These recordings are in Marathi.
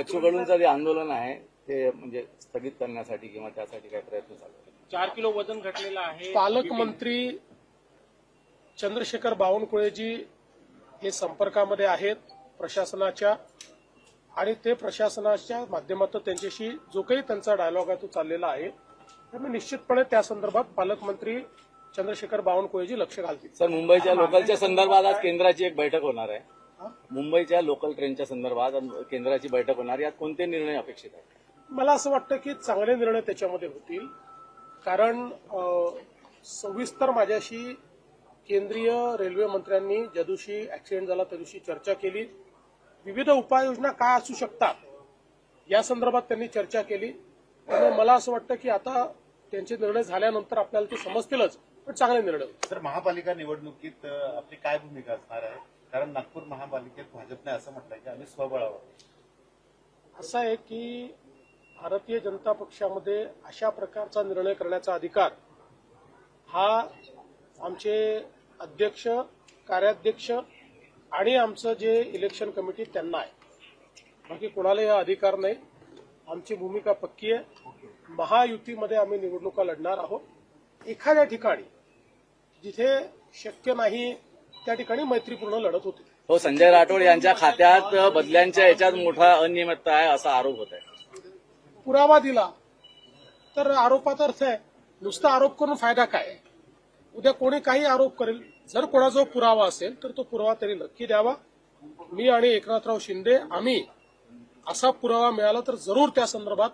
बच्चू कडूंचं जे आंदोलन आहे ते म्हणजे स्थगित करण्यासाठी किंवा त्यासाठी काही प्रयत्न चालू आहेत? 4 किलो वजन घटलेलं आहे. पालकमंत्री चंद्रशेखर बावनकुळेजी हे संपर्कामध्ये आहेत प्रशासनाच्या, आणि ते प्रशासनाच्या माध्यमातून त्यांच्याशी जो काही त्यांचा डायलॉग आहे तो चाललेला आहे. त्यामुळे निश्चितपणे त्या संदर्भात पालकमंत्री चंद्रशेखर बावनकुळेजी लक्ष घालतील. सर, मुंबईच्या लोकलच्या संदर्भात आज केंद्राची एक बैठक होणार आहे. मुंबईच्या लोकल ट्रेनच्या संदर्भात केंद्राची बैठक होणार, यात कोणते निर्णय अपेक्षित आहेत? मला असं वाटतं की चांगले निर्णय त्याच्यामध्ये होतील, कारण सविस्तर माझ्याशी केंद्रीय रेल्वे मंत्र्यांनी ज्या दिवशी ऍक्सिडेंट झाला त्या दिवशी चर्चा केली. विविध उपाययोजना काय असू शकतात या संदर्भात त्यांनी चर्चा केली. त्यामुळे मला असं वाटतं की आता त्यांचे निर्णय झाल्यानंतर आपल्याला ते समजतीलच, पण चांगले निर्णय होतील. तर महापालिका निवडणुकीत आपली काय भूमिका असणार आहे? कारण नागपूर महापालिकेत भाजपने असं म्हटलंय की आम्ही स्वबळावर. असं आहे की भारतीय जनता पक्षामध्ये अशा प्रकारचा निर्णय करण्याचा अधिकार हा आमचे अध्यक्ष, कार्याध्यक्ष आणि आमचं जे इलेक्शन कमिटी त्यांना आहे. बाकी कोणालाही हा अधिकार नाही. आमची भूमिका पक्की आहे. महायुतीमध्ये आम्ही निवडणुका लढणार आहोत. एखाद्या ठिकाणी जिथे शक्य नाही त्या ठिकाणी मैत्रीपूर्ण लढत होती. हो, संजय राठोड यांच्या खात्यात बदल्यांच्या याच्यात मोठा अनियमितता आहे असा आरोप होत आहे. पुरावा दिला तर आरोपात अर्थ आहे. नुसता आरोप करून फायदा काय? उद्या कोणी काही आरोप करेल, जर कोणाजवळ पुरावा असेल तर तो पुरावा त्यांनी नक्की द्यावा. मी आणि एकनाथराव शिंदे आम्ही असा पुरावा मिळाला तर जरूर त्या संदर्भात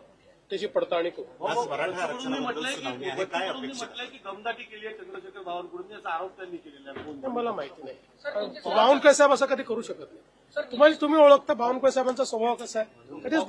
त्याची पडताळणी करू. आज मराठा आरक्षणाबद्दल सुनावणी आहे, काय अपेक्षा? म्हटलंय की दमदाटी केली आहे चंद्रशेखर बावनकुळेंनी, असा आरोप त्यांनी केलेला आहे. हे मला माहिती नाही. बावनकुळे साहेब असं कधी करू शकत नाही. तुम्ही ओळखता बावनकुळे साहेबांचा स्वभाव कसा आहे. कधीच